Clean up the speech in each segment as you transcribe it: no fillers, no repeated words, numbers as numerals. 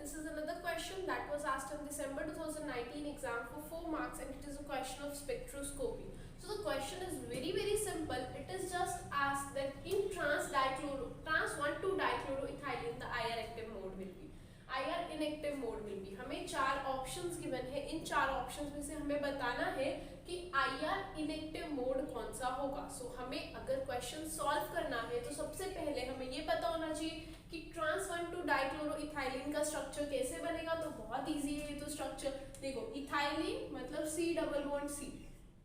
This is another question that was asked in December 2019 exam for 4 marks, and it is a question of spectroscopy. So the question is very simple. It is just asked that in trans 1,2-dichloroethylene the IR active mode will be, IR inactive mode will be. हमें 4 options given है. इन 4 options में से हमें बताना है कि IR inactive mode कौन सा होगा. सो हमें अगर क्वेश्चन सॉल्व करना है तो सबसे पहले हमें ये पता होना चाहिए कि ट्रांस 1,2-डाइक्लोरोइथाइलिन का स्ट्रक्चर कैसे बनेगा. तो बहुत इजी है ये तो स्ट्रक्चर. देखो इथाइलिन मतलब C double bond C,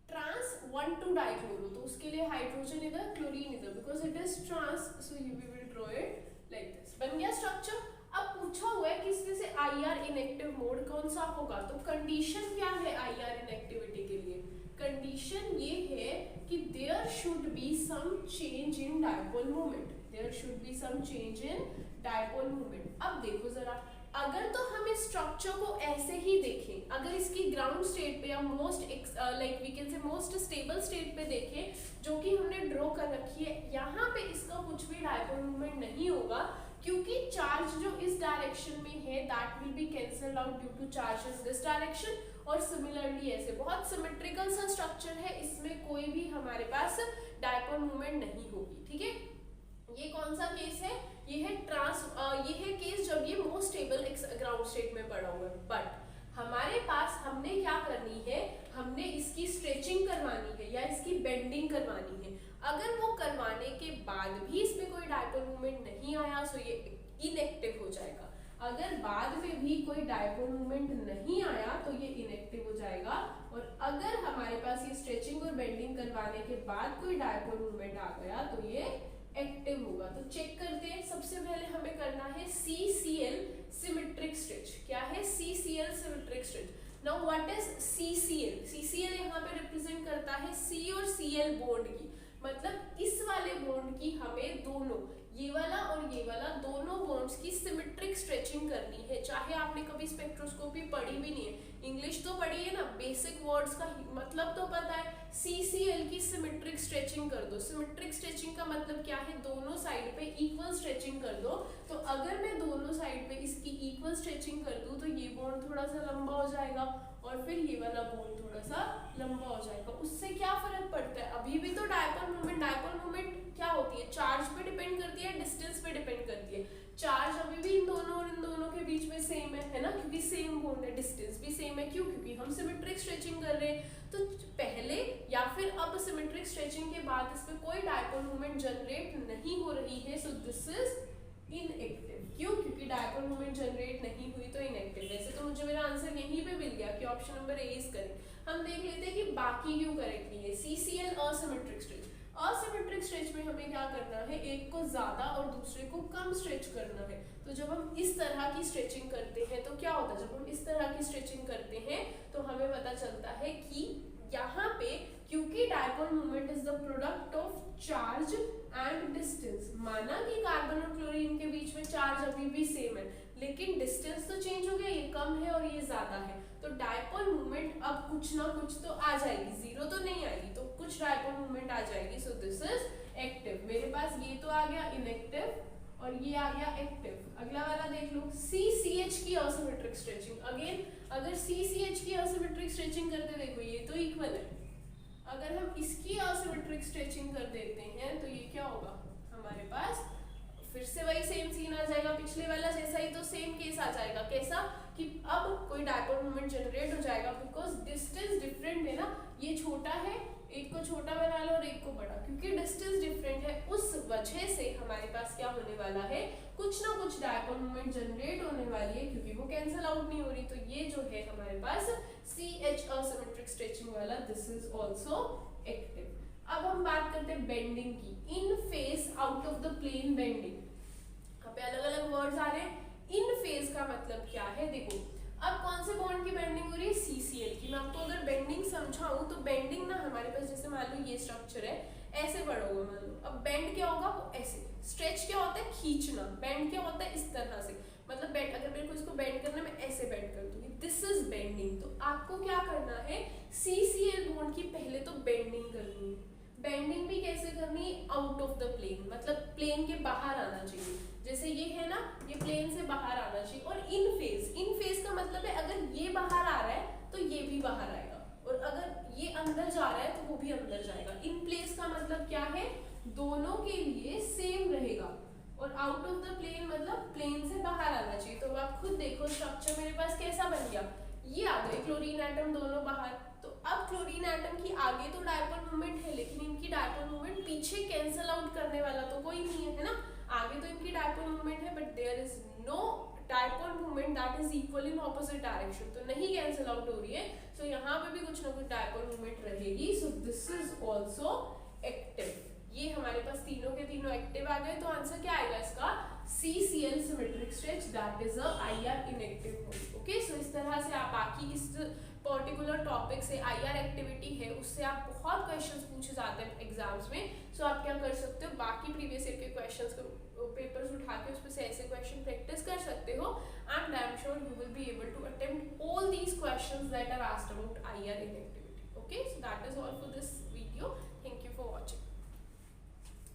trans dichloro तो उसके लिए हाइड्रोजन इधर, क्लोरीन इधर, because it is trans. So we will draw it like this. बन गया स्ट्रक्चर. अब पूछा हुआ है कि इसमें से IR इनएक्टिव मोड कौन सा होगा. तो कंडीशन क्या है IR इनएक्टिविटी के लिए. कंडीशन ये है कि there should be some change in dipole moment. There should be some change in dipole moment. अब देखो जरा, अगर तो हम इस स्ट्रक्चर को ऐसे ही देखें, अगर इसकी ग्राउंड स्टेट पे या most like we can say most stable state पे देखें जो कि हमने ड्रॉ कर रखी है, यहाँ पे इसका कुछ भी डायपोल मोमेंट नहीं होगा क्योंकि चार्ज जो इस डायरेक्शन में है that will be cancelled out due to charge in this direction. और सिमिलरली ऐसे बहुत सिमेट्रिकल सा स्ट्रक्चर है, इसमें कोई भी हमारे पास डायपोल मोमेंट नहीं होगी. ठीक है, ये कौन सा केस है. ये है ये है केस जब ये मोस्ट स्टेबल ग्राउंड स्टेट में पड़ा हुआ है. बट हमारे पास हमने क्या करनी है, हमने इसकी स्ट्रेचिंग करवानी है या इसकी बेंडिंग करवानी है. अगर वो करवाने के बाद भी इसमें कोई डायपोल मूवमेंट नहीं आया तो ये इनएक्टिव हो जाएगा. अगर बाद में भी कोई डायपोल मूवमेंट नहीं आया तो ये इनएक्टिव हो जाएगा. और अगर हमारे पास ये स्ट्रेचिंग और बेंडिंग करवाने के बाद कोई डायपोल मूवमेंट आ गया तो ये एक्टिव होगा. तो चेक करते हैं. सबसे पहले हमें करना है CCl सिमेट्रिक स्ट्रेच. क्या है CCl symmetric stretch. Now what is CCl. CCl यहाँ पे रिप्रेजेंट करता है C और Cl बॉन्ड की, मतलब इस वाले बॉन्ड की हमें दोनों, ये वाला और ये वाला, दोनों बॉन्ड्स की सिमेट्रिक स्ट्रेचिंग करनी है. चाहे आपने कभी स्पेक्ट्रोस्कोपी पढ़ी भी नहीं है, इंग्लिश तो पढ़ी है ना, बेसिक वर्ड्स का मतलब तो पता है. CCl की सिमेट्रिक स्ट्रेचिंग कर दो. सिमेट्रिक स्ट्रेचिंग का मतलब क्या है, दोनों साइड पे इक्वल स्ट्रेचिंग कर दो. तो अगर मैं दोनों साइड पे इसकी इक्वल स्ट्रेचिंग कर दूं तो ये बॉन्ड थोड़ा सा लंबा हो जाएगा और फिर ये वाला बॉन्ड थोड़ा सा लंबा हो जाएगा. उससे क्या फर्क पड़ता है. अभी भी तो डायपोल मोमेंट क्या होती है, चार्ज पे डिपेंड करती है, डिस्टेंस पे डिपेंड करती है. चार्ज अभी भी इन दोनों और इन दोनों के बीच में सेम है ना, क्योंकि सेम बॉन्ड है. डिस्टेंस भी सेम है, क्यों, क्योंकि हम सिमेट्रिक स्ट्रेचिंग कर रहे हैं. तो पहले या फिर अब सिमेट्रिक स्ट्रेचिंग के बाद इसमें कोई डायपोल मोमेंट जनरेट नहीं हो रही है. So this is inactive. क्यों, क्योंकि डायपोल मोमेंट जनरेट नहीं हुई तो इनएक्टिव. वैसे तो मुझे मेरा आंसर यहीं पे मिल गया कि option number A is correct. हम देख लेते हैं कि बाकी क्यों करेक्ट नहीं है. CCl asymmetric stretch. Asymmetric stretch में हमें क्या करना है, एक को ज्यादा और दूसरे को कम स्ट्रेच करना है. तो जब हम इस तरह की स्ट्रेचिंग करते हैं तो क्या होता है, जब हम इस तरह की स्ट्रेचिंग करते हैं तो हमें पता चलता है कि यहाँ पे क्योंकि dipole moment is the product of charge and distance. माना कि कार्बन और क्लोरीन के बीच में चार्ज अभी भी सेम है, लेकिन डिस्टेंस तो चेंज हो गया, ये कम है और ये ज्यादा है. तो डायपोल मोमेंट अब कुछ ना कुछ तो आ जाएगी, जीरो तो नहीं आएगी, तो कुछ डायपोल मोमेंट आ जाएगी. So this is active. मेरे पास ये तो आ गया इनएक्टिव और ये आ गया एक्टिव. अगला वाला देख लो, CCH की असिमेट्रिक स्ट्रेचिंग. अगेन अगर CCH की असिमेट्रिक स्ट्रेचिंग करते, देखो ये तो इक्वल है. अगर हम इसकी असिमेट्रिक स्ट्रेचिंग कर देते हैं तो ये क्या होगा, हमारे पास फिर से वही सेम सीन आ जाएगा, पिछले वाला जैसा ही. तो सेम केस आ जाएगा. कैसा कि अब कोई डायपोल मोमेंट जनरेट हो जाएगा बिकॉज डिस्टेंस डिफरेंट है ना. ये छोटा है, एक को छोटा बना लो और एक को बड़ा, क्योंकि डिस्टेंस डिफरेंट है उस वजह से हमारे पास क्या होने वाला है, कुछ ना कुछ डायपोल मोमेंट जनरेट होने वाली है क्योंकि वो कैंसिल आउट नहीं हो रही. तो ये जो है हमारे पास CH असिमेट्रिक स्ट्रेचिंग वाला, दिस इज ऑल्सो एक्टिव. अब हम बात करते हैं बेंडिंग की. In phase out of the plane bending. यहाँ पे अलग अलग वर्ड्स आ रहे हैं. इन फेस का मतलब क्या है, देखो अब कौन से बॉन्ड की बेंडिंग हो रही है, CCl की. मैं आपको अगर बेंडिंग समझाऊं तो बेंडिंग ना हमारे पास, जैसे मान लो ये स्ट्रक्चर है, ऐसे बढ़ा हुआ मान लो. अब बेंड क्या होगा, वो ऐसे. स्ट्रेच क्या होता है, खींचना. बेंड क्या होता है, इस तरह से. मतलब बेंड, अगर मेरे को इसको बेंड करना, मैं ऐसे बेंड कर दूंगी, दिस इज बेंडिंग. तो आपको क्या करना है, CCl बॉन्ड की पहले तो बेंडिंग करनी है. बेंडिंग भी कैसे करनी है, आउट ऑफ द प्लेन, मतलब प्लेन के बाहर आना चाहिए. जैसे ये है ना, ये प्लेन से बाहर आना चाहिए. और इन फेज, अंदर जा रहा है तो वो भी अंदर जाएगा। इन प्लेस का मतलब क्या है, दोनों के लिए सेम रहेगा। और आउट ऑफ द प्लेन मतलब प्लेन से बाहर आना चाहिए। तो आप खुद देखो स्ट्रक्चर मेरे पास कैसा बन गया, ये आ गए क्लोरीन एटम दोनों बाहर। तो अब क्लोरीन एटम की आगे तो डायपोल मोमेंट है, लेकिन इनकी डायपोल मोमेंट पीछे कैंसल आउट करने वाला तो कोई नहीं है, है ना। आगे तो इनकी डायपोल मोमेंट है, but there is no dipole moment that is equal in opposite direction, तो नहीं कैंसल आउट हो रही है। सो यहाँ पे भी कुछ ना कुछ डायपोल मोमेंट रहेगी। So this is also active. ये हमारे पास तीनों के तीनों एक्टिव आ गए। तो आंसर क्या आएगा इसका, CCl symmetric stretch, that is a IR inactive mode. Okay, so इस तरह से आप बाकी इस पर्टिकुलर टॉपिक से IR एक्टिविटी है उससे आप बहुत क्वेश्चंस पूछे जाते हैं एग्जाम्स में। सो आप क्या कर सकते हो, बाकी प्रीवियस ईयर के क्वेश्चंस को पेपर्स उठा के उसमें से ऐसे क्वेश्चन प्रैक्टिस कर सकते हो, and I am sure you will be able to attempt all these questions that are asked about IR inactivity. Okay, so that is all for this